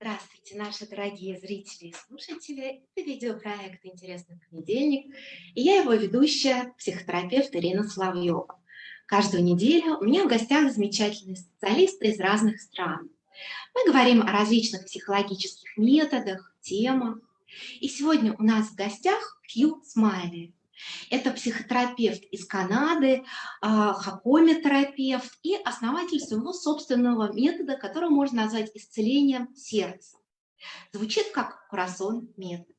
Здравствуйте, наши дорогие зрители и слушатели. Это видеопроект «Интересный понедельник». И я его ведущая, психотерапевт Ирина Соловьева. Каждую неделю у меня в гостях замечательные специалисты из разных стран. Мы говорим о различных психологических методах, темах. И сегодня у нас в гостях Хью Смайли. Это психотерапевт из Канады, хакоми-терапевт и основатель своего собственного метода, который можно назвать исцелением сердцем. Звучит как Корасон-метод.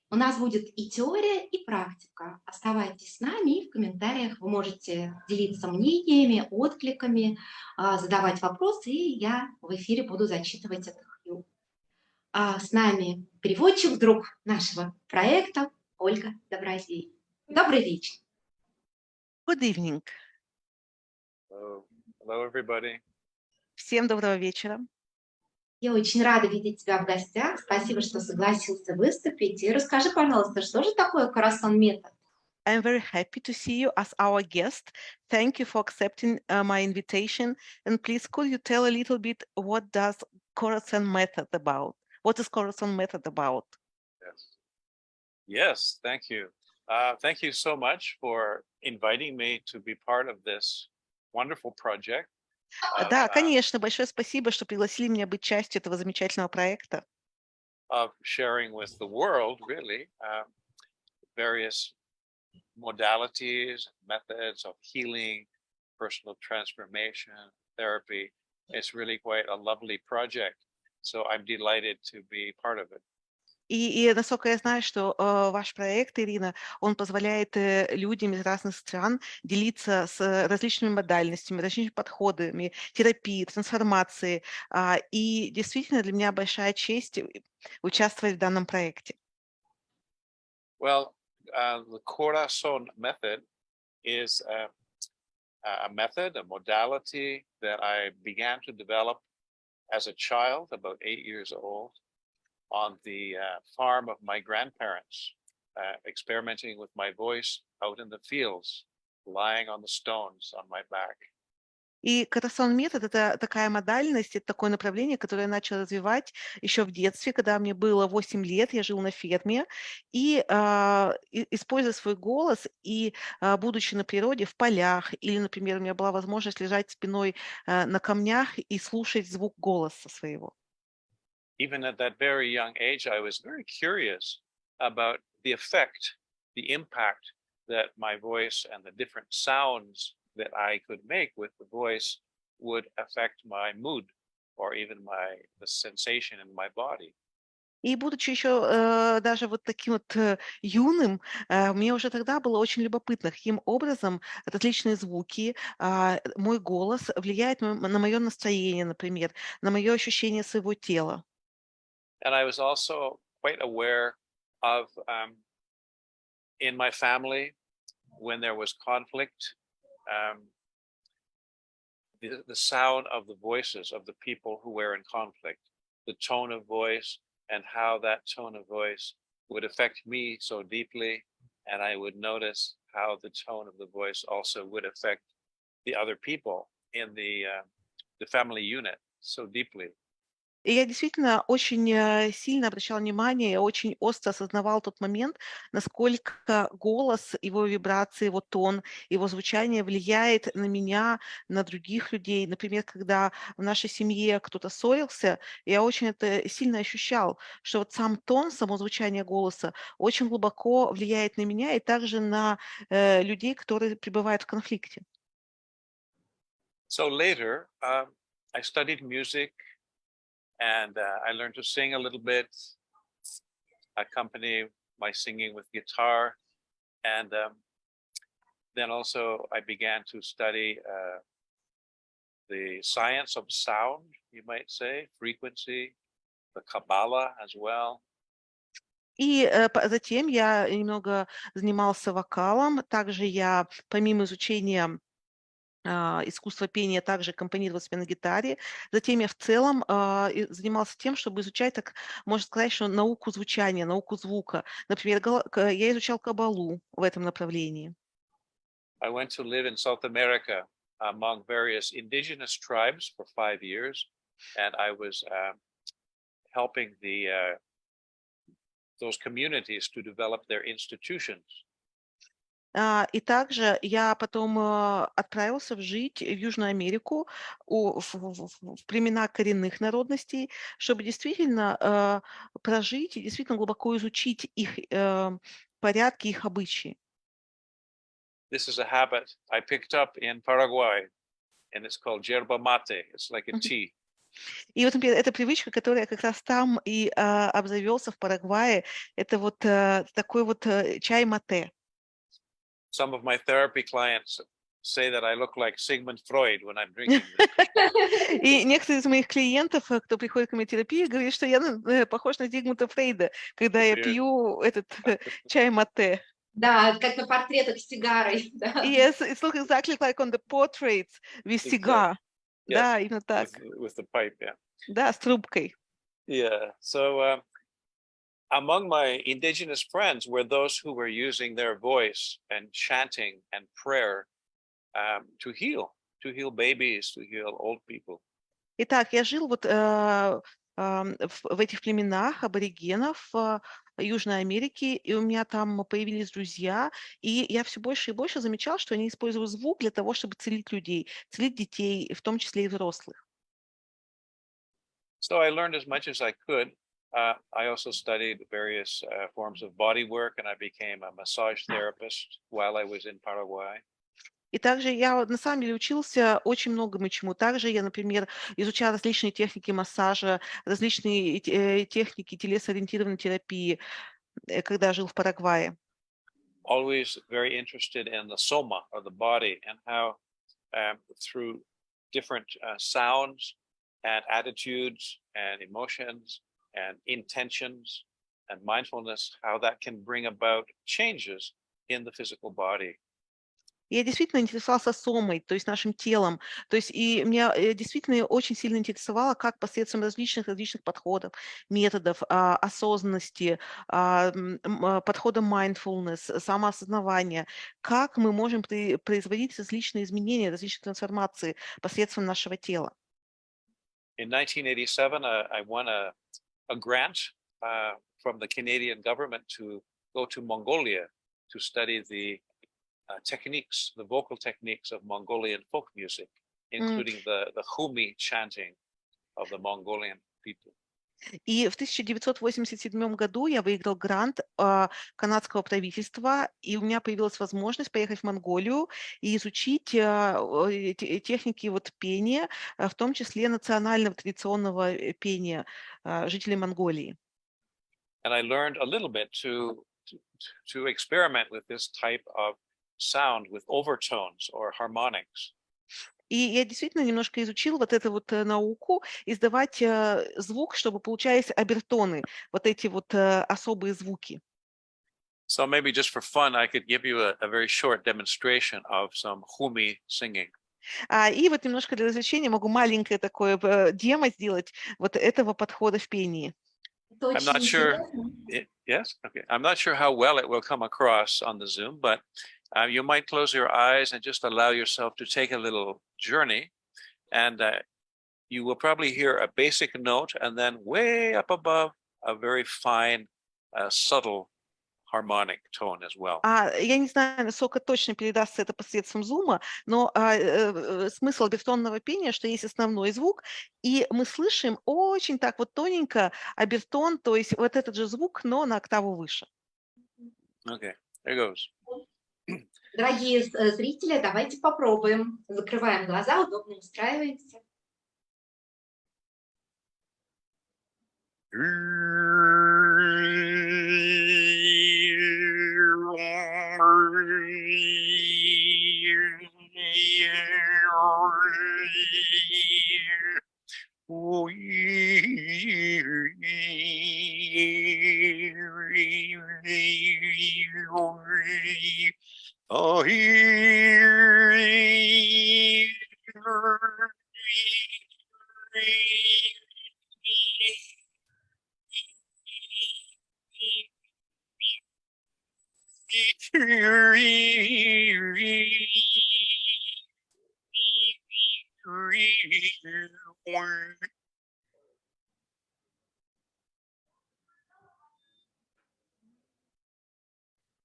У нас будет и теория, и практика. Оставайтесь с нами, и в комментариях вы можете делиться мнениями, откликами, задавать вопросы, и я в эфире буду зачитывать это Хью. С нами переводчик, друг нашего проекта Ольга Добродей. Добрый вечер. Good evening. Hello, everybody. Всем доброго вечера. Я очень рада видеть тебя в гостях. Спасибо, что согласился выступить. И расскажи, пожалуйста, что же такое Корасон-метод? I'm very happy to see you as our guest. Thank you for accepting my invitation. And please, could you tell a little bit what does Korason method about? What is Korason method about? Yes, thank you. Thank you so much for inviting me to be part of this wonderful project. Да, конечно, большое спасибо, что пригласили меня быть частью этого замечательного проекта. Of sharing with the world, really, various modalities, methods of healing, personal transformation, therapy. It's really quite a lovely project. So I'm delighted to be part of it. И насколько я знаю, что ваш проект, Ирина, он позволяет людям из разных стран делиться с различными модальностями, различными подходами, терапии, трансформации. И действительно для меня большая честь участвовать в данном проекте. Well, the Korason method is a method, a modality that I began to develop as a child, about 8 years old, on the farm of my grandparents, experimenting with my voice out in the fields, lying on the stones on my back. И Коrason-метод — это такая модальность, это такое направление, которое я начала развивать еще в детстве, когда мне было 8 лет, я жил на ферме, и используя свой голос, и будучи на природе, в полях, или, например, у меня была возможность лежать спиной на камнях и слушать звук голоса своего. Even at that very young age, I was very curious about the effect, the impact that my voice and the different sounds that I could make with the voice would affect my mood or even the sensation in my body. И будучи еще даже вот таким вот юным, мне уже тогда было очень любопытно, каким образом различные звуки, мой голос влияет на мое настроение, например, на мое ощущение своего тела. And I was also quite aware of, in my family, when there was conflict, the sound of the voices of the people who were in conflict, the tone of voice, and how that tone of voice would affect me so deeply, and I would notice how the tone of the voice also would affect the other people in the family unit so deeply. И я действительно очень сильно обращала внимание, я очень остро осознавал тот момент, насколько голос, его вибрации, его тон, его звучание влияет на меня, на других людей. Например, когда в нашей семье кто-то ссорился, я очень это сильно ощущал, что вот сам тон, само звучание голоса очень глубоко влияет на меня и также на людей, которые пребывают в конфликте. So later, I studied music. And I learned to sing a little bit, accompany my singing with guitar. And then also I began to study the science of sound, you might say, frequency, the Kabbalah as well. И затем я немного занимался вокалом. Также я, помимо изучения искусство пения, также аккомпанировал себе на гитаре. Затем я в целом занимался тем, чтобы изучать, так можно сказать, что науку звучания, науку звука. Например, я изучал каббалу в этом направлении. I went to live in South America among various indigenous tribes for 5 years, and I was helping those communities to develop their institutions. И также я потом отправился жить в Южную Америку, в племена коренных народностей, чтобы действительно прожить и действительно глубоко изучить их порядки, их обычаи. This is a habit I picked up in Paraguay, and it's called yerba mate. It's like a tea. И вот, например, эта привычка, которую я как раз там и обзавелся в Парагвае, это вот такой вот чай мате. Some of my therapy clients say that I look like Sigmund Freud when I'm drinking this. И некоторые из моих клиентов, кто приходит к моей терапии, говорят, что я похож на Зигмунда Фрейда, когда я пью этот чай мате. Да, как на портретах с сигарой. Да. Yes, it looks exactly like on the portraits with cigar. Yes, Да, именно так. with the pipe, yeah. Да, с трубкой. Yeah. So among my indigenous friends were those who were using their voice and chanting and prayer to heal babies, to heal old people. Итак, я жил вот в этих племенах аборигенов Южной Америки, и у меня там появились друзья, и я все больше и больше замечал, что они используют звук для того, чтобы целить людей, целить детей, в том числе и взрослых. So I learned as much as I could. I also studied various forms of body work, and I became a massage therapist while I was in Paraguay. И также я на самом деле учился очень многому чему. Также я, например, изучала различные техники массажа, различные техники телесоориентированной терапии, когда жил в Парагвае. Always very interested in the soma, or the body, and how through different sounds and attitudes and emotions and intentions and mindfulness, how that can bring about changes in the physical body. Я действительно интересовался сомой, то есть нашим телом. То есть и меня действительно очень сильно интересовало, как посредством различных подходов, методов, осознанности, подхода mindfulness, самоосознавания, как мы можем производить различные изменения, различные трансформации посредством нашего тела. In 1987, I won a grant from the Canadian government to go to Mongolia to study the techniques, the vocal techniques of Mongolian folk music, including the Humi chanting of the Mongolian people. И в 1987 году я выиграл грант канадского правительства, и у меня появилась возможность поехать в Монголию и изучить техники вот пения, в том числе национального традиционного пения жителей Монголии. And I learned a little bit to experiment with this type of sound with overtones or harmonics. И я действительно немножко изучил вот эту вот науку, издавать звук, чтобы получались обертоны, вот эти вот особые звуки. So maybe just for fun, I could give you a very short demonstration of some Humi singing. И вот немножко для развлечения могу маленькое такое демо сделать вот этого подхода в пении. I'm not sure. Yes, okay. I'm not sure how well it will come across on the Zoom, but you might close your eyes and just allow yourself to take a little journey, and you will probably hear a basic note, and then way up above, a very fine, subtle harmonic tone as well. Я не знаю, насколько точно передастся это посредством зума, но смысл обертонного пения, что есть основной звук, и мы слышим очень так вот тоненько обертон, то есть вот этот же звук, но на октаву выше. Okay, there goes. Дорогие зрители, давайте попробуем. Закрываем глаза, удобно устраиваемся.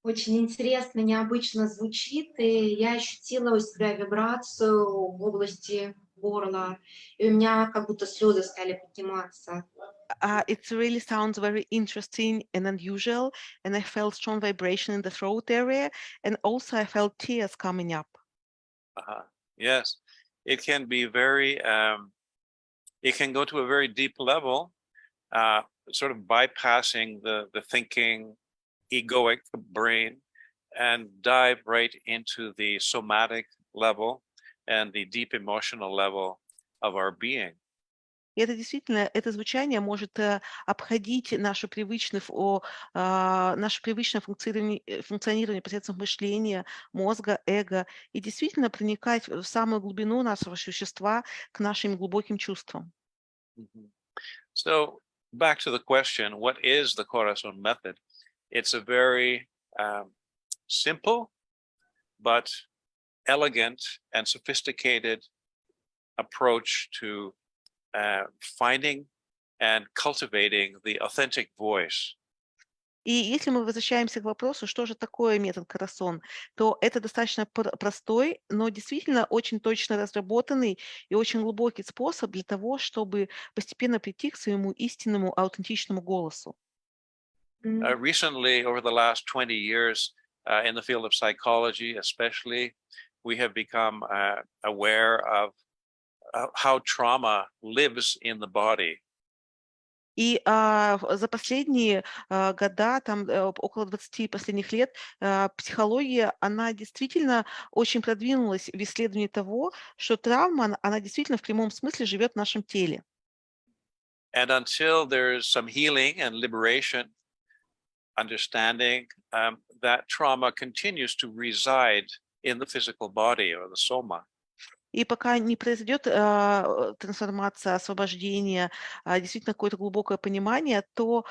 Очень интересно, необычно звучит, и я ощутила у себя вибрацию в области горла, и у меня как будто слезы стали подниматься. It really sounds very interesting and unusual, and I felt strong vibration in the throat area, and also I felt tears coming up. Uh-huh. Yes, it can be very, it can go to a very deep level, sort of bypassing the thinking, egoic brain, and dive right into the somatic level and the deep emotional level of our being. И это действительно, это звучание может обходить наше привычное функционирование посредством мышления, мозга, эго, и действительно проникать в самую глубину нашего существа, к нашим глубоким чувствам. Mhm. So back to the question, what is the Korason method? It's a very simple but elegant and sophisticated approach to finding and cultivating the authentic voice. И если мы возвращаемся к вопросу, что же такое метод Коrason, то это достаточно простой, но действительно очень точно разработанный и очень глубокий способ для того, чтобы постепенно прийти к своему истинному, аутентичному голосу. Recently, over the last 20 years, in the field of psychology especially, we have become aware of how trauma lives in the body. И за последние года, около 20 последних лет, психология, она действительно очень продвинулась в исследовании того, что травма, она действительно в прямом смысле живет в нашем теле. And until there's some healing and liberation, understanding that trauma continues to reside in the physical body or the soma. И пока не произойдет трансформация, освобождение, действительно какое-то глубокое понимание, то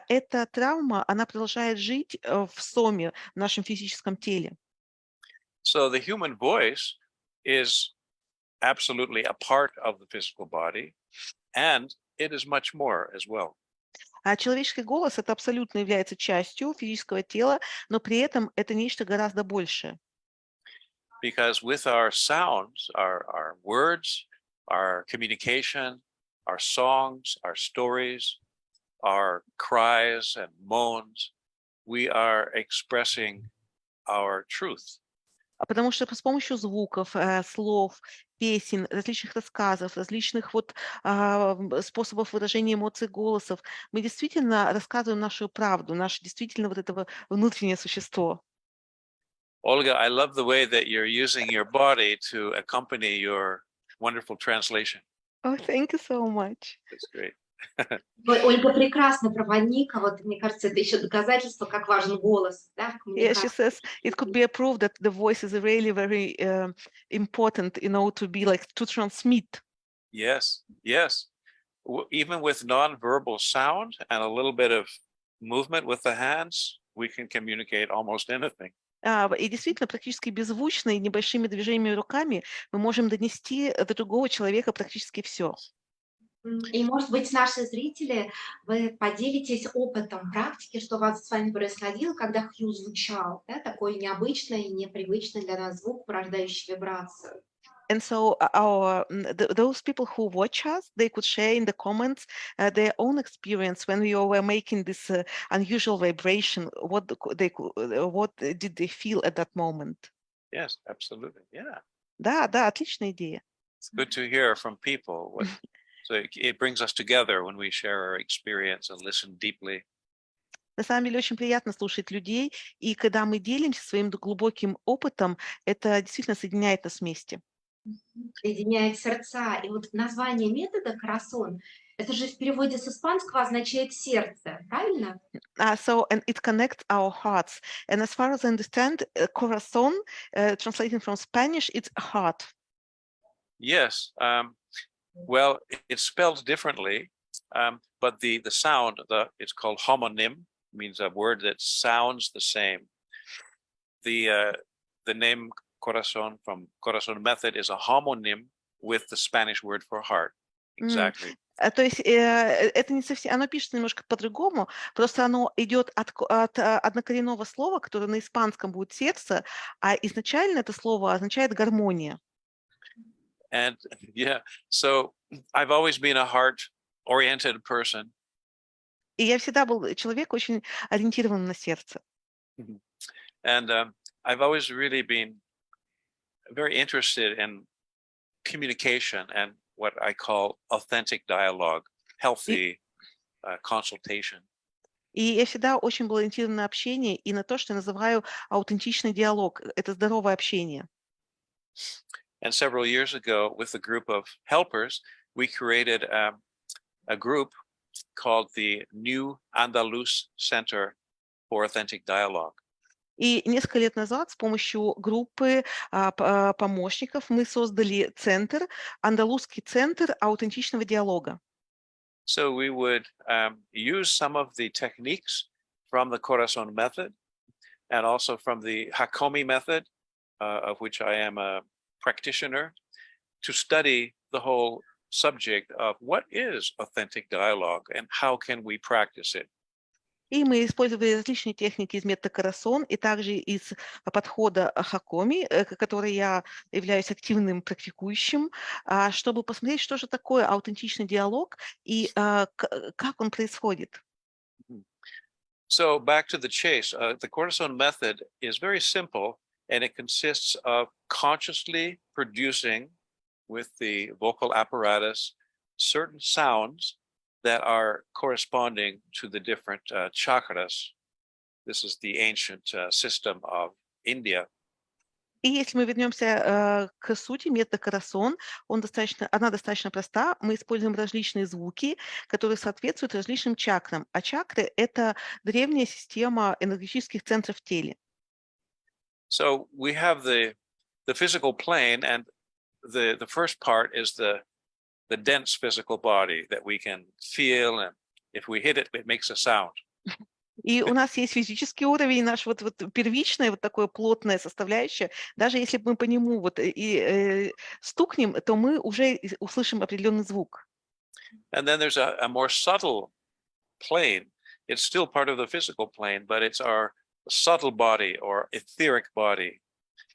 эта травма, она продолжает жить в соме, в нашем физическом теле. So the human voice is absolutely a part of the physical body, and it is much more as well. А человеческий голос это абсолютно является частью физического тела, но при этом это нечто гораздо большее. Because with our sounds, our words, our communication, our songs, our stories, our cries and moans, we are expressing our truth. Потому что с помощью звуков, слов, песен, различных рассказов, различных способов выражения эмоций, голосов, мы действительно рассказываем нашу правду, наше действительно вот это внутреннее существо. Olga, I love the way that you're using your body to accompany your wonderful translation. Oh, thank you so much. That's great. Ольга прекрасный проводник, а вот мне кажется, это еще доказательство, как важен голос, да, в Yeah, she коммуникации. says it could be a proof that the voice is really very important, to be to transmit. Yes, yes. Even with non-verbal sound and a little bit of movement with the hands, we can communicate almost anything. И действительно, практически беззвучно и небольшими движениями руками мы можем донести до другого человека практически все. И, может быть, наши зрители, вы поделитесь опытом практики, что у вас с вами происходило, когда Хью звучал, да, такой необычный и непривычный для нас звук, порождающий вибрацию. And so those people who watch us, they could share in the comments their own experience when we were making this unusual vibration. What did they feel at that moment? Yes, absolutely. Yeah. Да, отличная идея. It's good to hear from people. So it brings us together when we share our experience and listen deeply. На самом деле очень приятно слушать людей, и когда мы делимся своим глубоким опытом, это действительно соединяет нас вместе. Соединяет сердца. И вот название метода «Коrason» это же в переводе с испанского означает «сердце», правильно? And it connects our hearts. And as far as I understand, Corazon, translating from Spanish, it's a heart. Yes. Well, it's spelled differently, but the sound, it's called homonym, means a word that sounds the same. The name Korason from Korason method is a homonym with the Spanish word for heart. Exactly. То есть это не совсем, оно пишется немножко по-другому, просто оно идет от однокоренного слова, которое на испанском будет сердце, а изначально это слово означает гармония. And yeah, so I've always been a heart-oriented person. И я всегда был человек очень ориентирован на сердце. And I've always really been very interested in communication and what I call authentic dialogue, healthy consultation. И я всегда очень был ориентирован на общение и на то, что я называю аутентичный диалог. Это здоровое общение. And several years ago, with a group of helpers, we created a group called the New Andalus Center for Authentic Dialogue. И несколько лет назад с помощью группы помощников мы создали центр, андалузский центр аутентичного диалога. So we would use some of the techniques from the Korason method and also from the Hakomi method, of which I am a practitioner, to study the whole subject of what is authentic dialogue and how can we practice it. И мы использовали различные техники из метода Коrason и также из подхода Хакоми, который я являюсь активным практикующим, чтобы посмотреть, что же такое аутентичный диалог и как он происходит. So back to the chase, the Korason method is very simple, and it consists of consciously producing with the vocal apparatus certain sounds that are corresponding to the different chakras. This is the ancient system of India. И если мы вернемся к сути метода Коrason, она достаточно проста. Мы используем различные звуки, которые соответствуют различным чакрам. А чакры — это древняя система энергетических центров в теле. So we have the physical plane, and the first part is the dense physical body that we can feel, and if we hit it, it makes a sound. И у нас есть физический уровень, наш вот первичная, вот такое плотная составляющая. Даже если мы по нему стукнем, то мы уже услышим определенный звук. And then there's a more subtle plane. It's still part of the physical plane, but it's our subtle body or etheric body.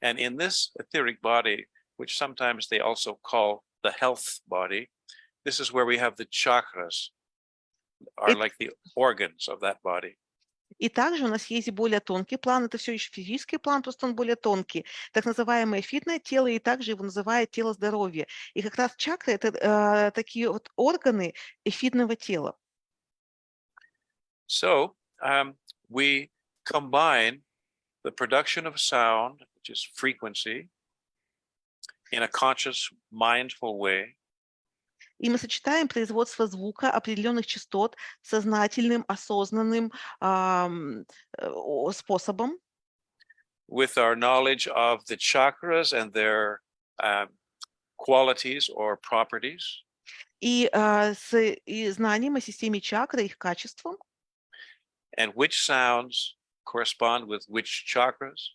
And in this etheric body, which sometimes they also call the health body, this is where we have the chakras, are like the organs of that body. И также у нас есть более тонкий план, это все еще физический план, просто он более тонкий, так называемое эфирное тело, и также его называют тело здоровья. И как раз чакры — это такие вот органы эфирного тела. So we combine the production of sound, which is frequency, in a conscious, mindful way. И мы сочетаем производство звука определенных частот сознательным, осознанным способом. With our knowledge of the chakras and their qualities or properties. И знанием о системе чакр, их качествам. And which sounds correspond with which chakras.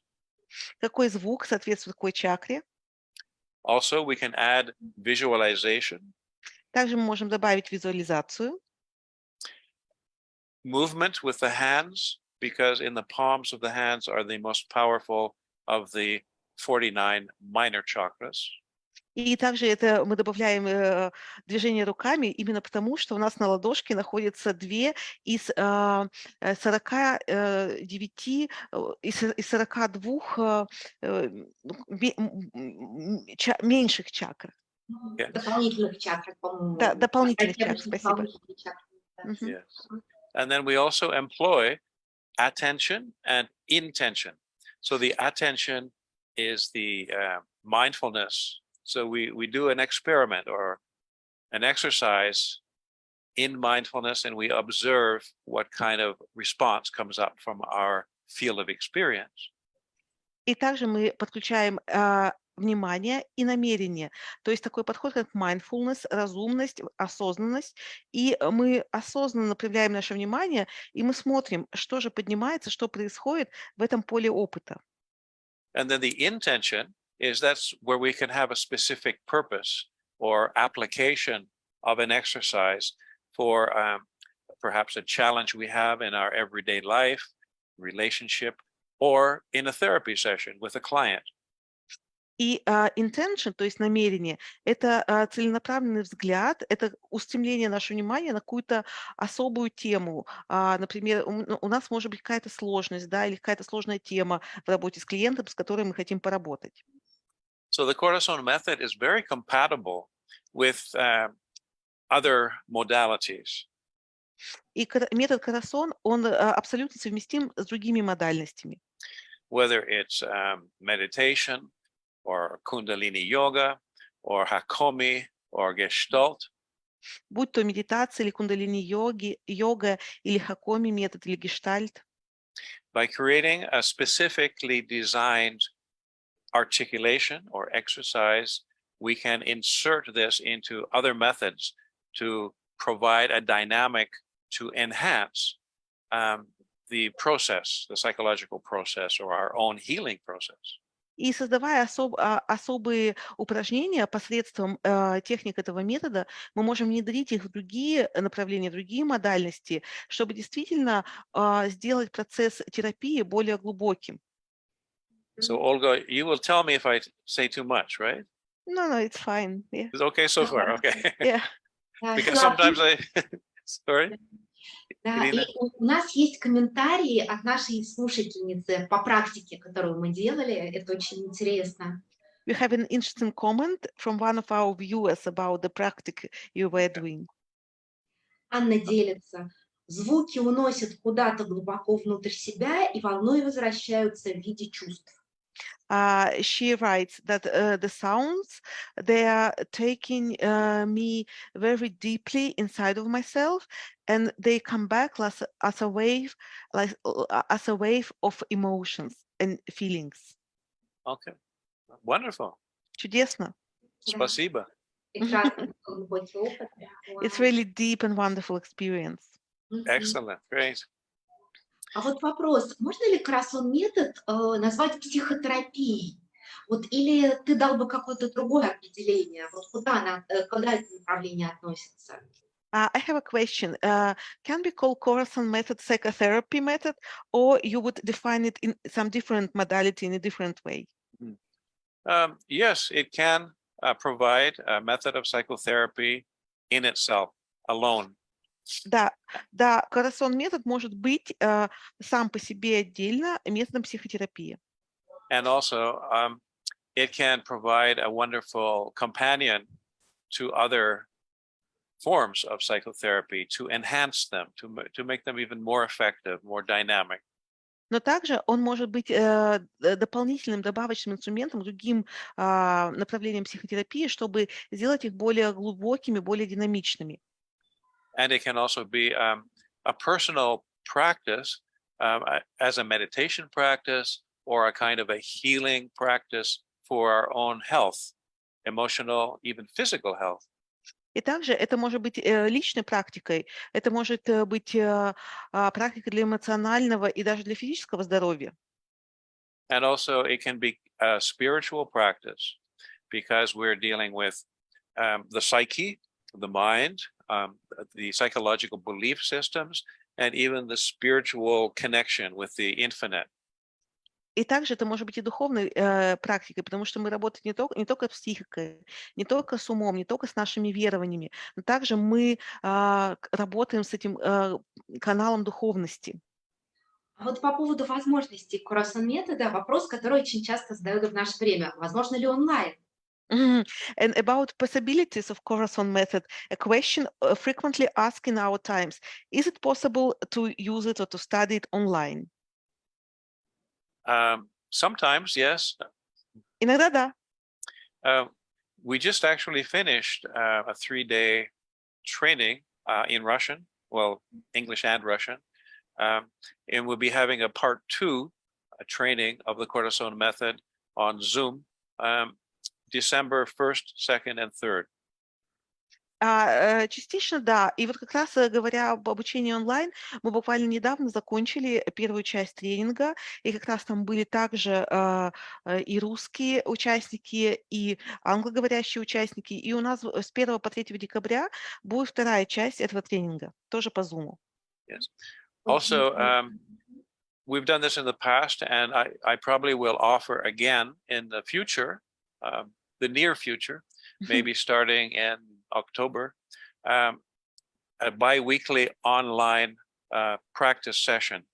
Какой звук соответствует какой чакре. Also, we can add visualization. Также мы можем добавить визуализацию. Movement with the hands, because in the palms of the hands are the most powerful of the 49 minor chakras. И также мы добавляем движение руками именно потому, что у нас на ладошке находятся 2 из 49, из 42 меньших чакр. Дополнительных чакр, по-моему. Да, дополнительных чакр, спасибо. Yes. And then we also employ attention and intention. So the attention is the mindfulness. So we do an experiment or an exercise in mindfulness, and we observe what kind of response comes up from our field of experience. И также мы подключаем внимание и намерение. То есть такой подход, как mindfulness, разумность, осознанность. И мы осознанно проявляем наше внимание, и мы смотрим, что же поднимается, что происходит в этом поле опыта. And then the intention is that's where we can have a specific purpose or application of an exercise for perhaps a challenge we have in our everyday life, relationship, or in a therapy session with a client. И intention, то есть намерение, это целенаправленный взгляд, это устремление нашего внимания на какую-то особую тему. Например, у нас может быть какая-то сложность, да, или какая-то сложная тема в работе с клиентом, с которой мы хотим поработать. So the Korason method is very compatible with other modalities. И метод Korason, он абсолютно совместим с другими модальностями. Whether it's meditation, or Kundalini yoga, or Hakomi, or Gestalt. Будь то медитация или йога, или хакоми метод, или гештальт. By creating a specifically designed articulation or exercise, we can insert this into other methods to provide a dynamic to enhance the process, the psychological process, or our own healing process. И создавая особые упражнения посредством техник этого метода, мы можем внедрить их в другие направления, другие модальности, чтобы действительно сделать процесс терапии более глубоким. So, Olga, you will tell me if I say too much, right? No, it's fine. Yeah. It's okay so far, okay. Yeah. Because sometimes sorry. Да, и у нас есть комментарии от нашей слушательницы по практике, которую мы делали. Это очень интересно. We have an interesting comment from one of our viewers about the practice you were doing. Анна делится. Звуки уносят куда-то глубоко внутрь себя и волной возвращаются в виде чувств. She writes that the sounds, they are taking me very deeply inside of myself, and they come back as a wave, as a wave of emotions and feelings. Okay, wonderful. Чудесно. Спасибо. Прекрасный глубокий опыт. It's really deep and wonderful experience. Excellent, great. А вот вопрос, можно ли Korason-метод назвать психотерапией? Вот, или ты дал бы какое-то другое определение? Вот куда это направление относится? I have a question. Can we call Korason method psychotherapy method, or you would define it in some different modality in a different way? Yes, it can provide a method of psychotherapy in itself, alone. Да, Korason метод может быть сам по себе отдельно методом психотерапии. And also, it can provide a wonderful companion to other forms of psychotherapy to enhance them, to make them even more effective, more dynamic. Но также он может быть дополнительным, добавочным инструментом к другим направлениям психотерапии, чтобы сделать их более глубокими, более динамичными. And it can also be a personal practice as a meditation practice or a kind of a healing practice for our own health, emotional, even physical health. И также это может быть личной практикой, это может быть практикой для эмоционального и даже для физического здоровья. And also it can be a spiritual practice because we're dealing with the psyche, the mind, the psychological belief systems, and even the spiritual connection with the infinite. И также это может быть и духовной практикой, потому что мы работаем не только с психикой, не только с умом, не только с нашими верованиями, но также мы работаем с этим каналом духовности. А вот по поводу возможностей Korason-метода вопрос, который очень часто задают в наше время. Возможно ли онлайн? And about possibilities of Korason method, a question frequently asked in our times: is it possible to use it or to study it online? Sometimes, yes. Иногда да. We just actually finished a 3-day training in Russian, well, English and Russian, and we'll be having a part 2 training of the Korason method on Zoom, December 1st, 2nd, and 3rd. Частично, да. И вот как раз говоря об обучении онлайн, мы буквально недавно закончили первую часть тренинга, и как раз там были также и русские участники, и англоговорящие участники. И у нас с 1 по 3 декабря будет вторая часть этого тренинга, тоже по Zoom. Yes. Очень Also, интересно. we've done this in the past, and I probably will offer again in the future, the near future, maybe starting in October, a bi-weekly online practice session,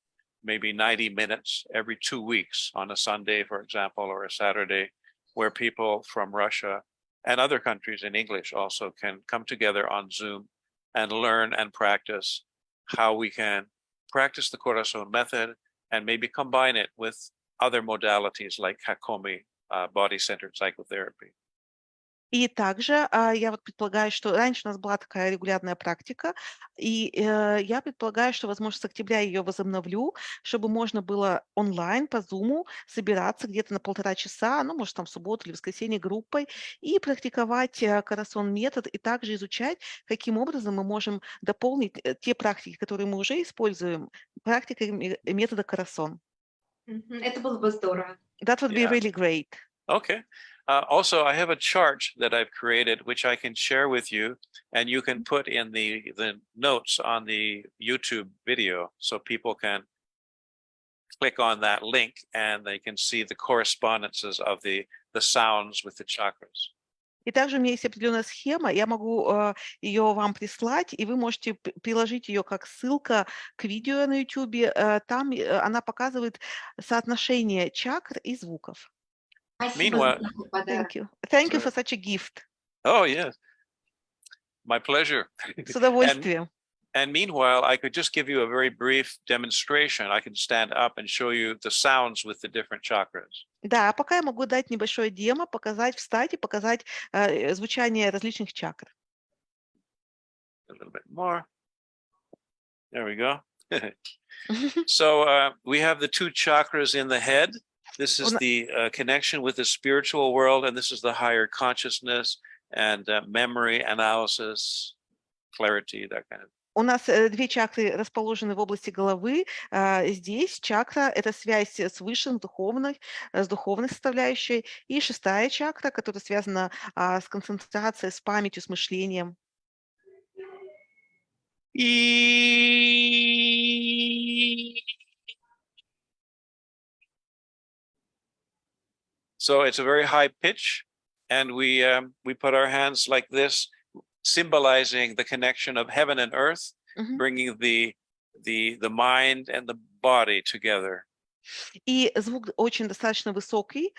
maybe 90 minutes every 2 weeks on a Sunday, for example, or a Saturday, where people from Russia and other countries in English also can come together on Zoom and learn and practice how we can practice the Korason method and maybe combine it with other modalities like Hakomi, body-centered psychotherapy. И также я вот предполагаю, что раньше у нас была такая регулярная практика, и я предполагаю, что, возможно, с октября я ее возобновлю, чтобы можно было онлайн по Zoom собираться где-то на 1,5 часа, ну, может, там в субботу или воскресенье группой, и практиковать Корасон-метод, и также изучать, каким образом мы можем дополнить те практики, которые мы уже используем, практикой метода Коrason. Это было бы здорово. That would be Yeah. really great. Okay. Also, I have a chart that I've created, which I can share with you, and you can put in the notes on the YouTube video, so people can click on that link and they can see the correspondences of the sounds with the chakras. И также у меня есть определенная схема, я могу ее вам прислать, и вы можете приложить ее как ссылка к видео на YouTube. Там она показывает соотношение чакр и звуков. Спасибо Meanwhile, за такой подарок. Thank you. Thank you Sorry. for such a gift. Oh, yes. My pleasure. С удовольствием. And meanwhile, I could just give you a very brief demonstration. I can stand up and show you the sounds with the different chakras. Да, а пока я могу дать небольшое демо, показать, встать и показать звучание различных чакр. A little bit more. There we go. So we have the 2 chakras in the head. This is the connection with the spiritual world, and this is the higher consciousness and memory analysis, clarity, that kind of. У нас 2 чакры расположены в области головы. Здесь чакра — это связь с высшим, с духовной составляющей. И 6-я чакра, которая связана с концентрацией, с памятью, с мышлением. So it's a very high pitch, and we put our hands like this, symbolizing the connection of heaven and earth, bringing the mind and the body together. И звук очень достаточно высокий,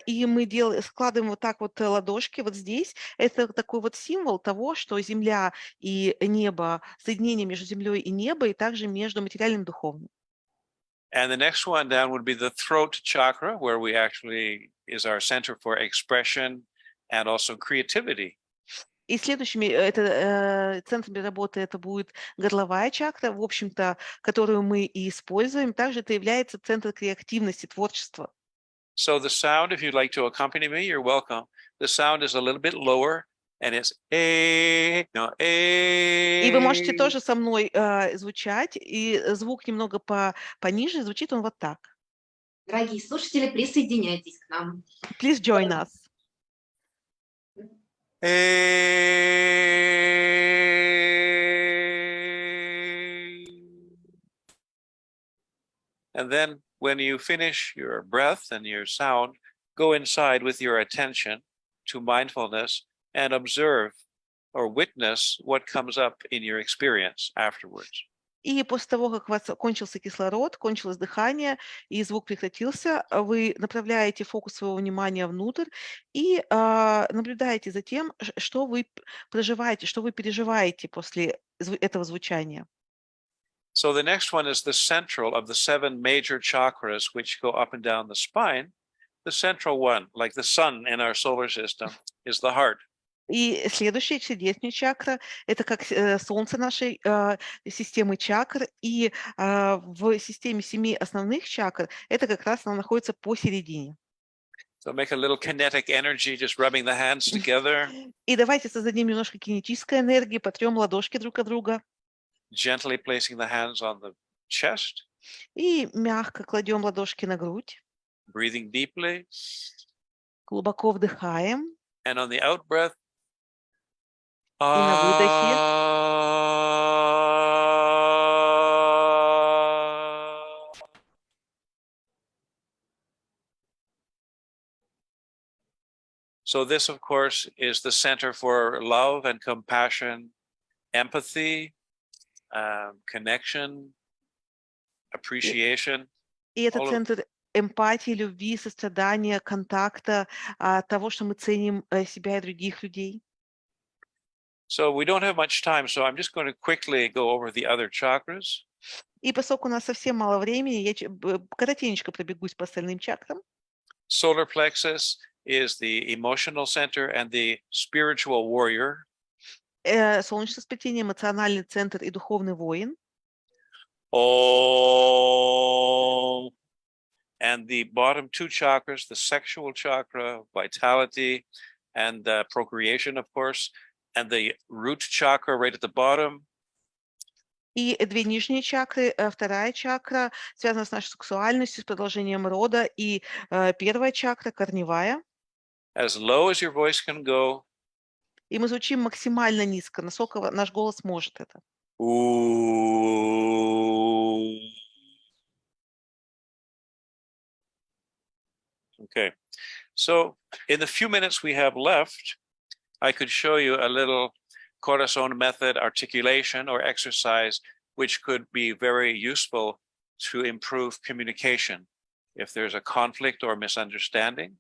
и мы складываем вот так вот ладошки вот здесь. Это такой вот символ того, что земля и небо, соединение между землей и небом, и также между материальным и духовным. And the next one down would be the throat chakra, where we actually is our center for expression and also creativity. И следующим центром работы это будет горловая чакра, в общем-то, которую мы и используем. Также это является центр креативности, творчества. So the sound, if you'd like to accompany me, you're welcome. The sound is a little bit lower, and it's a, no, a. И вы можете тоже со мной звучать, и звук немного пониже, звучит он вот так. Дорогие слушатели, присоединяйтесь к нам. Please join us. And then when you finish your breath and your sound, go inside with your attention to mindfulness and observe or witness what comes up in your experience afterwards. И после того, как у вас кончился кислород, кончилось дыхание, и звук прекратился, вы направляете фокус своего внимания внутрь и наблюдаете за тем, что вы проживаете, что вы переживаете после этого звучания. So the next one is the central of the 7 major chakras which go up and down the spine. The central one, like the sun in our solar system, is the heart. И следующая, сердечная чакра, это как солнце нашей системы чакр, и в системе 7 основных чакр это как раз она находится посередине. So make a little kinetic energy, just rubbing the hands together. И давайте создадим немножко кинетической энергии, потрем ладошки друг от друга. Gently placing the hands on the chest. И мягко кладем ладошки на грудь. Breathing deeply. Глубоко вдыхаем. And on the out breath. И на выдохе. So this, of course, is the center for love and compassion, empathy, connection, appreciation. И это центр эмпатии, любви, сострадания, контакта, того, что мы ценим себя и других людей. So we don't have much time, so I'm just going to quickly go over the other chakras. И поскольку у нас совсем мало времени, я коротенько пробегусь по остальным чакрам. Solar plexus is the emotional center and the spiritual warrior. Солнечное сплетение, эмоциональный центр и духовный воин. Oh. And the bottom two chakras, the sexual chakra, vitality, and procreation, of course, and the root chakra right at the bottom. И две нижние чакры, вторая чакра связана с нашей сексуальностью, с продолжением рода, и первая чакра, корневая. As low as your voice can go. И мы звучим максимально низко, насколько наш голос может это. Ooh. Okay, so in the few minutes we have left, I could show you a little Korason method articulation or exercise, which could be very useful to improve communication if there's a conflict or misunderstanding.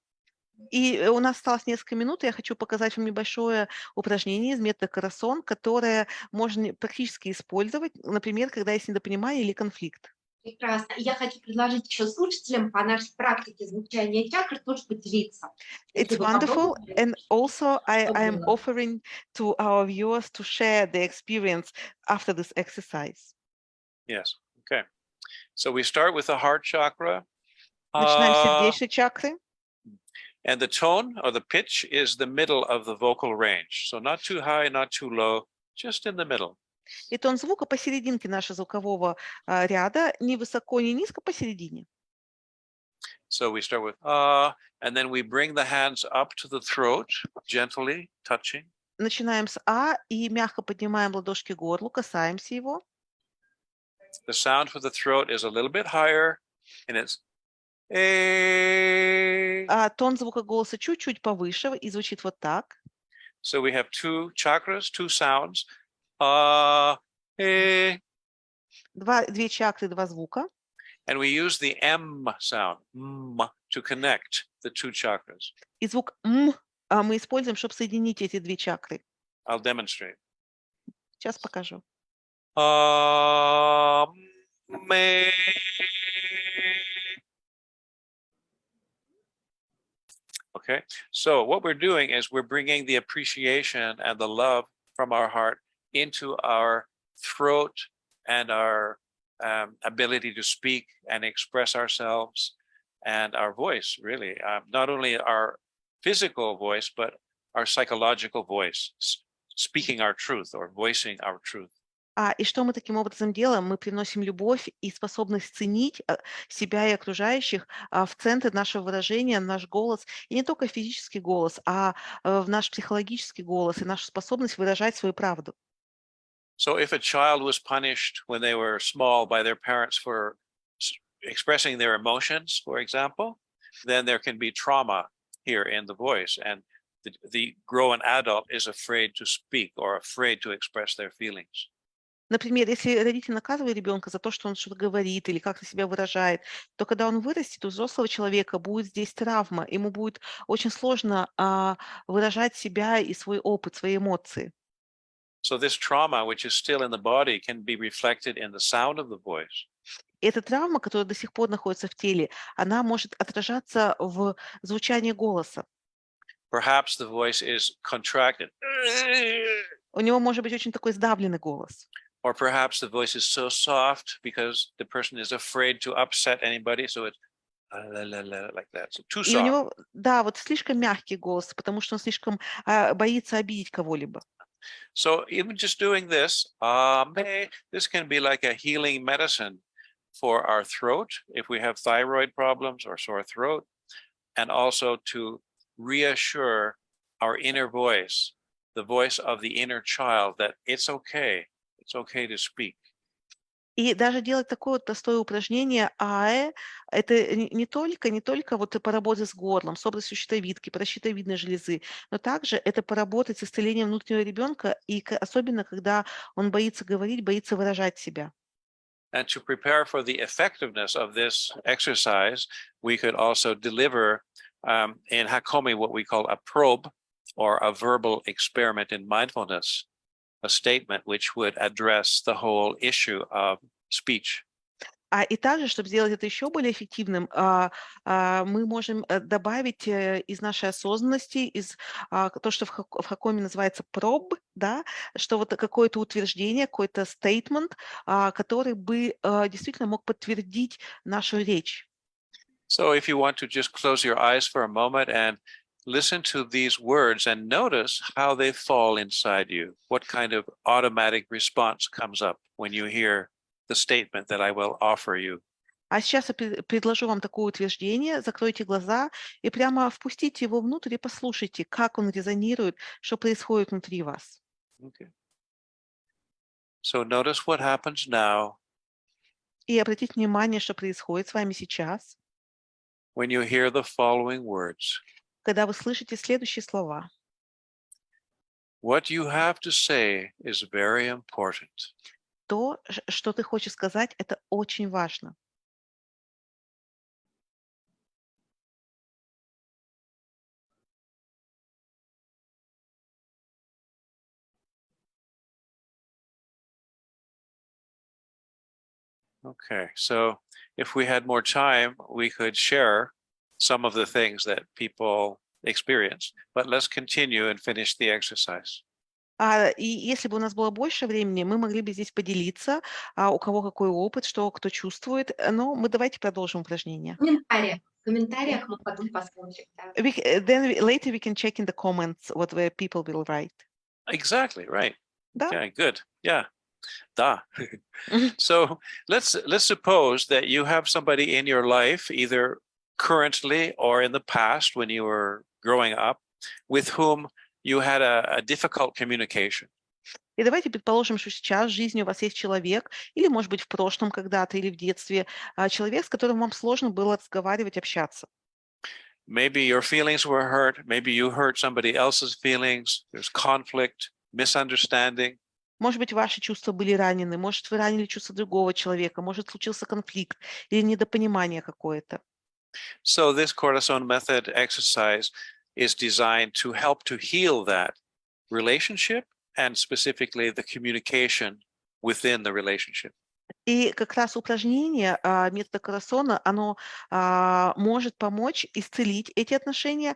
И у нас осталось несколько минут, и я хочу показать вам небольшое упражнение из метода Korason, которое можно практически использовать, например, когда есть недопонимание или конфликт. Прекрасно. Я хочу предложить еще слушателям по нашей практике звучания чакр тоже поделиться. It's wonderful, and also I am offering to our viewers to share their experience after this exercise. Yes, okay. So we start with the heart chakra. Начинаем с сердечной чакры. And the tone or the pitch is the middle of the vocal range. So not too high, not too low, just in the middle. И тон звука посерединке нашего звукового ряда, ни высоко, ни низко, посередине. So we start with and then we bring the hands up to the throat, gently touching. Начинаем с А и мягко поднимаем ладошки к горлу, касаемся его. The sound for the throat is a little bit higher, and it's тон звука голоса чуть-чуть повыше и звучит вот так. So we have two chakras, two sounds. Две чакры, два звука. And we use the M sound to connect the two chakras. И звук мы используем, чтобы соединить эти две чакры. I'll demonstrate. Сейчас покажу. Okay, so what we're doing is we're bringing the appreciation and the love from our heart into our throat and our ability to speak and express ourselves and our voice, really. Not only our physical voice, but our psychological voice, speaking our truth or voicing our truth. И что мы таким образом делаем? Мы приносим любовь и способность ценить себя и окружающих в центр нашего выражения, наш голос, и не только физический голос, а в наш психологический голос и нашу способность выражать свою правду. So if a child was punished when they were small by their parents for expressing their emotions, for example, then there can be trauma here in the voice, and the grown adult is afraid to speak or afraid to express their feelings. Например, если родитель наказывает ребенка за то, что он что-то говорит или как-то себя выражает, то когда он вырастет, у взрослого человека будет здесь травма, ему будет очень сложно выражать себя и свой опыт, свои эмоции. So this trauma, which is still in the body, can be reflected in the sound of the voice. Эта травма, которая до сих пор находится в теле, она может отражаться в звучании голоса. Perhaps the voice is contracted. У него может быть очень такой сдавленный голос. Or perhaps the voice is so soft because the person is afraid to upset anybody, so it's like that. So too И у soft. него, да, вот слишком мягкий голос, потому что он слишком боится обидеть кого-либо. So even just doing this, this can be like a healing medicine for our throat if we have thyroid problems or sore throat, and also to reassure our inner voice, the voice of the inner child, that it's okay to speak. И даже делать такое вот простое упражнение АЭ, это не только вот поработать с горлом, с областью щитовидки, паращитовидной железы, но также это поработать с исцелением внутреннего ребенка, и особенно, когда он боится говорить, боится выражать себя. And to prepare for the effectiveness of this exercise, we could also deliver in Hakomi what we call a probe, or a verbal experiment in mindfulness, a statement which would address the whole issue of speech. И также, чтобы сделать это еще более эффективным, мы можем добавить из нашей осознанности, то, что в Хакоме называется проб, да, что вот какое-то утверждение, какой-то statement, который бы действительно мог подтвердить нашу речь. So if you want to just close your eyes for a moment and listen to these words and notice how they fall inside you, what kind of automatic response comes up when you hear the statement that I will offer you. А сейчас я предложу вам такое утверждение, закройте глаза и прямо впустите его внутрь и послушайте, как он резонирует, что происходит внутри вас. Okay. So notice what happens now И обратите внимание, что происходит с вами сейчас, when you hear the following words. когда вы слышите следующие слова. What you have to say is very important. То, что ты хочешь сказать, это очень важно. Okay, so if we had more time, we could share some of the things that people experience, but let's continue and finish the exercise. И если бы у нас было больше времени, мы могли бы здесь поделиться, у кого какой опыт, что кто чувствует. Но мы давайте продолжим упражнение. В комментариях мы потом посмотрим. Да. Later we can check in the comments what the people will write. Exactly, right. Да? Okay, good. Yeah. Da. So let's suppose that you have somebody in your life, either currently or in the past when you were growing up, with whom you had a difficult communication. И давайте предположим, что сейчас в жизни у вас есть человек, или, может быть, в прошлом когда-то, или в детстве, человек, с которым вам сложно было разговаривать, общаться. Maybe your feelings were hurt. Maybe you hurt somebody else's feelings. There's conflict, misunderstanding. Может быть, ваши чувства были ранены, может, вы ранили чувства другого человека, может, случился конфликт или недопонимание какое-то. So this Korason method exercise is designed to help to heal that relationship and specifically the communication within the relationship. И как раз упражнение метода Корасона, оно может помочь исцелить эти отношения,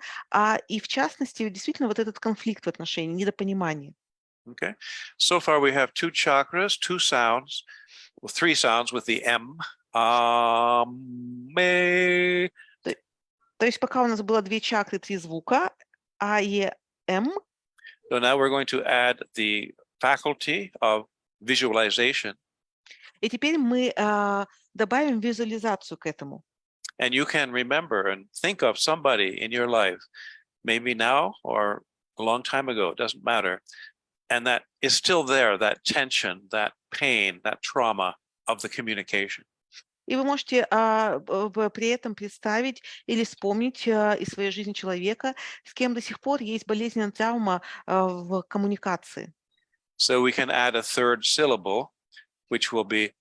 и в частности, действительно, вот этот конфликт в отношении, недопонимание. Okay, so far we have two chakras, two sounds, well, three sounds with the M. Me. То есть пока у нас было две чакры, три звука, А, Е, М. So now we're going to add the faculty of visualization. И теперь мы добавим визуализацию к этому. And you can remember and think of somebody in your life, maybe now or a long time ago, it doesn't matter. And that is still there, that tension, that pain, that trauma of the communication. И вы можете при этом представить или вспомнить из своей жизни человека, с кем до сих пор есть болезненная травма в коммуникации. So we can add a third syllable, which will be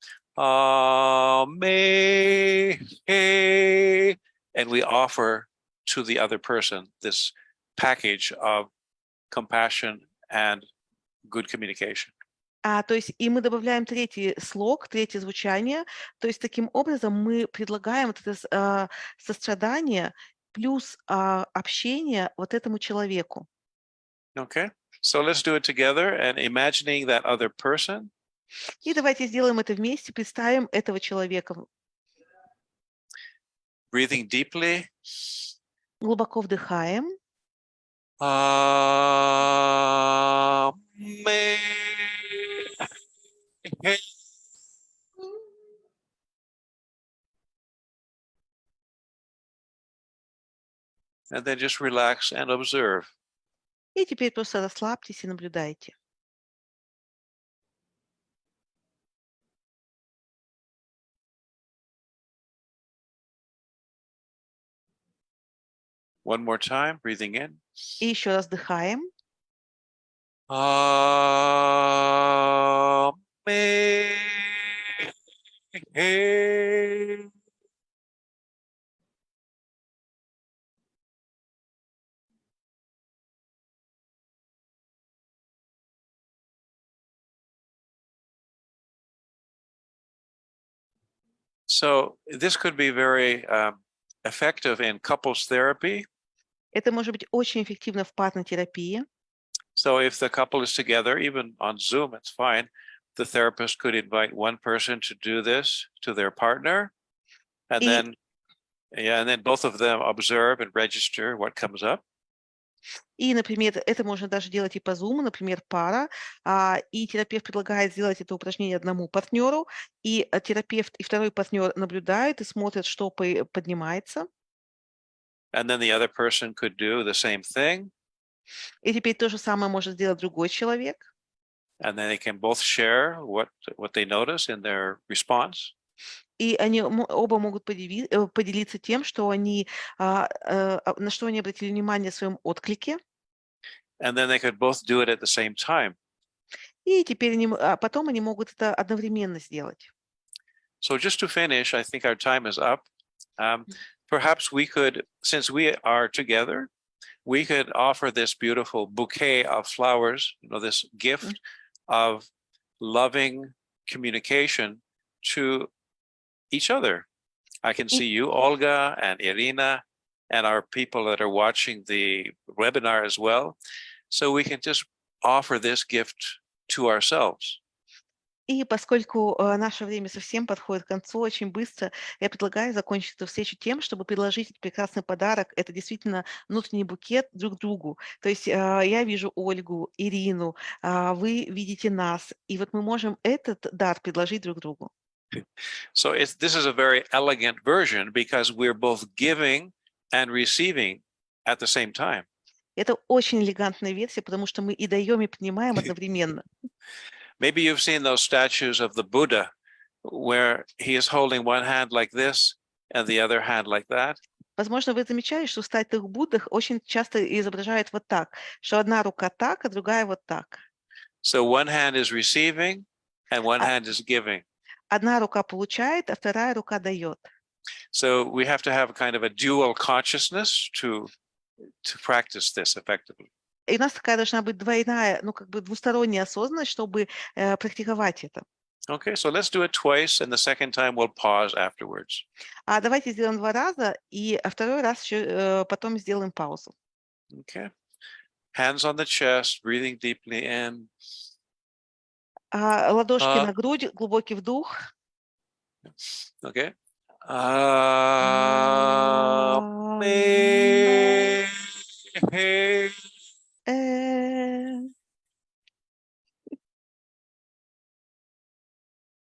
me, hey, and we offer to the other person this package of compassion and good communication. То есть и мы добавляем третий слог, третье звучание. То есть таким образом мы предлагаем вот это сострадание плюс общение вот этому человеку. Okay, so let's do it together and imagining that other person. И давайте сделаем это вместе, представим этого человека. breathing deeply. Глубоко вдыхаем. And then just relax and observe. И теперь просто расслабьтесь и наблюдайте. One more time, breathing in. И еще раз вдыхаем. So this could be very effective in couples therapy. Это может быть очень эффективно в парной терапии. So if the couple is together, even on Zoom, it's fine. The therapist could invite one person to do this to their partner, and then both of them observe and register what comes up. И, например, это можно даже делать и по Zoom, например, пара, и терапевт предлагает сделать это упражнение одному партнеру, и терапевт и второй партнер наблюдают и смотрят, что поднимается. And then the other person could do the same thing. И теперь то же самое может сделать другой человек. And then they can both share what they notice in their response. И они оба могут поделиться тем, что они, на что они обратили внимание в своем отклике. And then they could both do it at the same time. И теперь потом они могут это одновременно сделать. So just to finish, I think our time is up. Perhaps we could, since we are together, we could offer this beautiful bouquet of flowers, this gift of loving communication to each other. I can see you, Olga, and Irina, and our people that are watching the webinar as well. So we can just offer this gift to ourselves. И поскольку наше время совсем подходит к концу, очень быстро я предлагаю закончить эту встречу тем, чтобы предложить этот прекрасный подарок. Это действительно внутренний букет друг другу. То есть я вижу Ольгу, Ирину, вы видите нас, и вот мы можем этот дар предложить друг другу. So this is a very elegant version because we're both giving and receiving at the same time. Это очень элегантная версия, потому что мы и даем, и принимаем одновременно. Maybe you've seen those statues of the Buddha where he is holding one hand like this and the other hand like that. Возможно, вы замечали, что в статуях Буддах очень часто изображают вот так, что одна рука так, а другая вот так. So one hand is receiving and one hand is giving. Одна рука получает, а вторая рука дает. So we have to have kind of a dual consciousness to practice this effectively. И у нас такая должна быть двойная, двусторонняя осознанность, чтобы практиковать это. Okay, so let's do it twice, and the second time we'll pause afterwards. А давайте сделаем 2 раза, и второй раз еще потом сделаем паузу. Okay. Hands on the chest, breathing deeply in. Ладошки на грудь, глубокий вдох. Okay.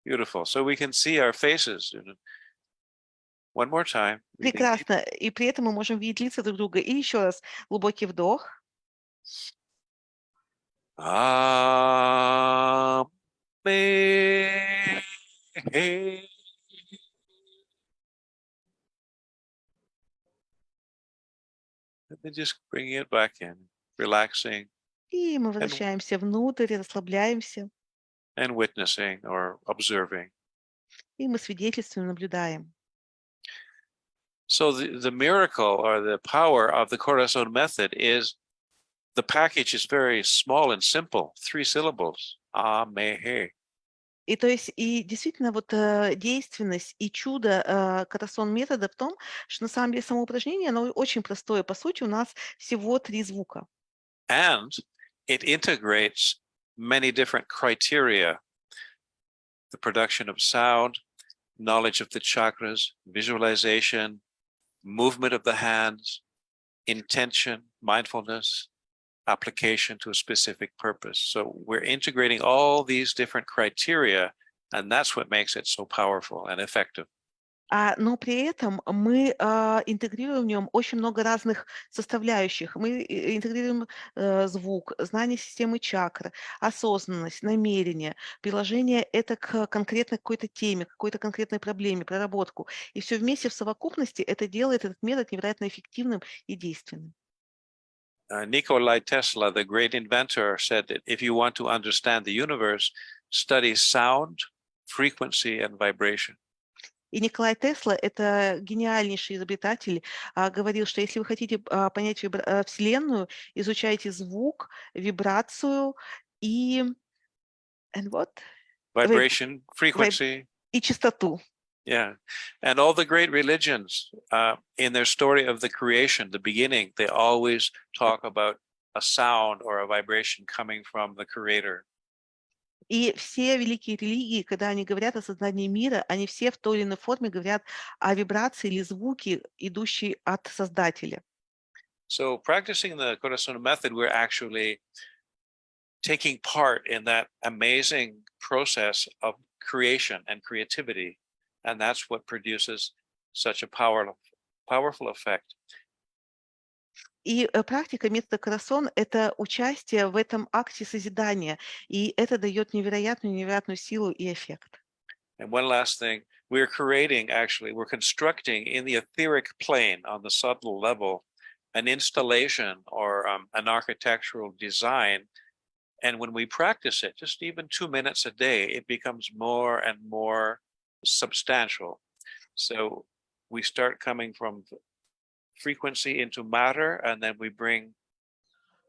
Beautiful. So we can see our faces. One more time. Прекрасно. И при этом мы можем видеть лица друг друга. И еще раз глубокий вдох. And then just bringing it back in, relaxing. И мы возвращаемся внутрь, расслабляемся. And witnessing or observing. И мы свидетельствуем, наблюдаем. So the miracle or the power of the Korason method is the package is very small and simple, 3 syllables. Amehe. И то есть, и действительно, вот действенность и чудо Коrason-метода в том, что на самом деле само упражнение, оно очень простое. По сути, у нас всего 3 звука. And it integrates many different criteria: the production of sound, knowledge of the chakras, visualization, movement of the hands, intention, mindfulness, application to a specific purpose. So we're integrating all these different criteria, and that's what makes it so powerful and effective. Но при этом мы интегрируем в нем очень много разных составляющих. Мы интегрируем звук, знание системы чакр, осознанность, намерение, приложение это к конкретной какой-то теме, какой-то конкретной проблеме, проработку. И все вместе в совокупности это делает этот метод невероятно эффективным и действенным. Nikola Tesla, the great inventor, said that if you want to understand the universe, study sound, frequency, and vibration. И Николай Тесла, это гениальнейший изобретатель, говорил, что если вы хотите понять Вселенную, изучайте звук, вибрацию и and what? Vibration, frequency. И частоту. Yeah. And all the great religions, in their story of the creation, the beginning, they always talk about a sound or a vibration coming from the creator. И все великие религии, когда они говорят о создании мира, они все в той или иной форме говорят о вибрации или звуке, идущей от Создателя. So practicing the Korason method, we're actually taking part in that amazing process of creation and creativity. And that's what produces such a powerful effect. И практика метода Коrason – это участие в этом акте созидания, и это дает невероятную силу и эффект. And one last thing, we're constructing in the etheric plane on the subtle level an installation or an architectural design. And when we practice it, just even 2 minutes a day, it becomes more and more substantial. So we start coming from frequency into matter, and then we bring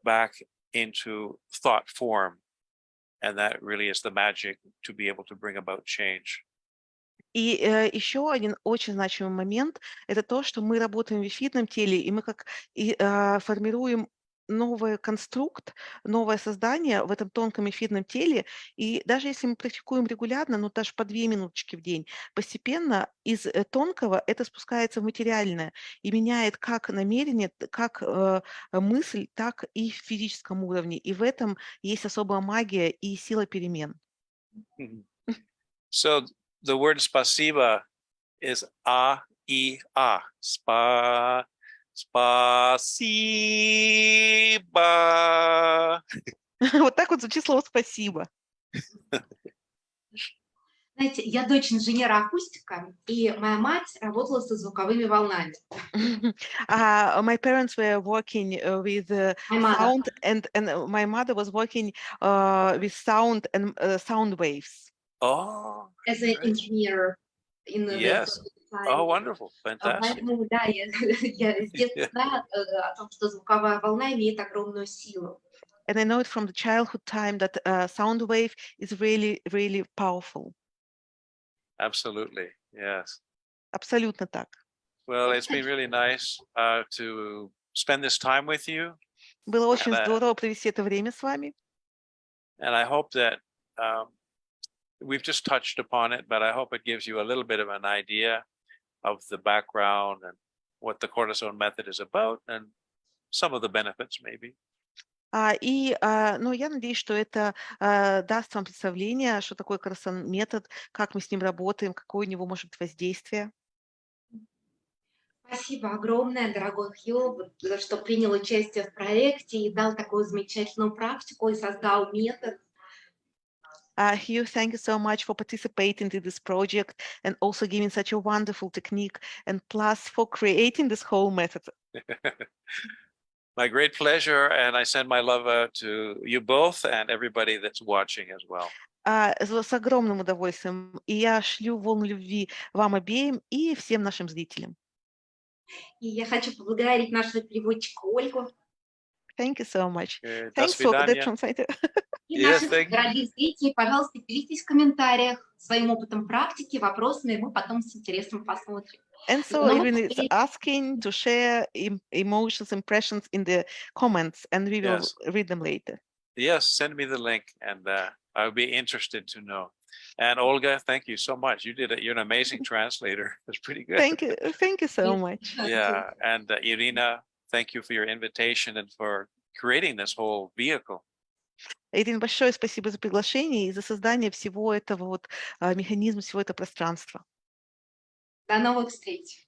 back into thought form. And that really is the magic to be able to bring about change. И еще один очень значимый момент – это то, что мы работаем в эфирном теле, и мы как формируем новый конструкт, новое создание в этом тонком эфирном теле. И даже если мы практикуем регулярно, ну даже по 2 минуточки в день, постепенно из тонкого это спускается в материальное и меняет как намерение, как мысль, так и в физическом уровне. И в этом есть особая магия и сила перемен. So the word spasiba is a-i-a. Спасибо. Вот так вот звучит слово «спасибо». Знаете, я дочь инженера акустика, и моя мать работала со звуковыми волнами. My parents were working with sound, and my mother was working with sound and sound waves. Oh, As an engineer in yes. Oh, wonderful. Fantastic. Поэтому, да, я с детства знаю о том, что звуковая волна имеет огромную силу. And I know it from the childhood time that sound wave is really, really powerful. Absolutely, yes. Абсолютно так. Well, it's been really nice to spend this time with you. Было очень здорово провести это время с вами. And I hope that we've just touched upon it, but I hope it gives you a little bit of an idea of the background and what the Korason method is about and some of the benefits maybe. Ну, я надеюсь, что это даст вам представление, что такое Korason-метод, как мы с ним работаем, какое у него может быть воздействие. Спасибо огромное, дорогой Хью, за что принял участие в проекте и дал такую замечательную практику и создал метод. Hugh, thank you so much for participating in this project and also giving such a wonderful technique and plus for creating this whole method. My great pleasure, and I send my love to you both and everybody that's watching as well. С огромным удовольствием. И я шлю волну любви вам обеим и всем нашим зрителям. И я хочу поблагодарить нашего переводчика Ольгу. Thank you so much. До свидания. И наших дорогих зрителей, пожалуйста, делитесь в комментариях своим опытом практики, вопросами, мы потом с интересом посмотрим. And so Irina is asking to share emotions, impressions in the comments, and we will read them later. Yes, send me the link, and I'll be interested to know. And Olga, thank you so much. You're an amazing translator. It's pretty good. Thank you so much. Yeah, and Irina, thank you for your invitation and for creating this whole vehicle. Ирина, большое спасибо за приглашение и за создание всего этого вот механизма, всего этого пространства. До новых встреч!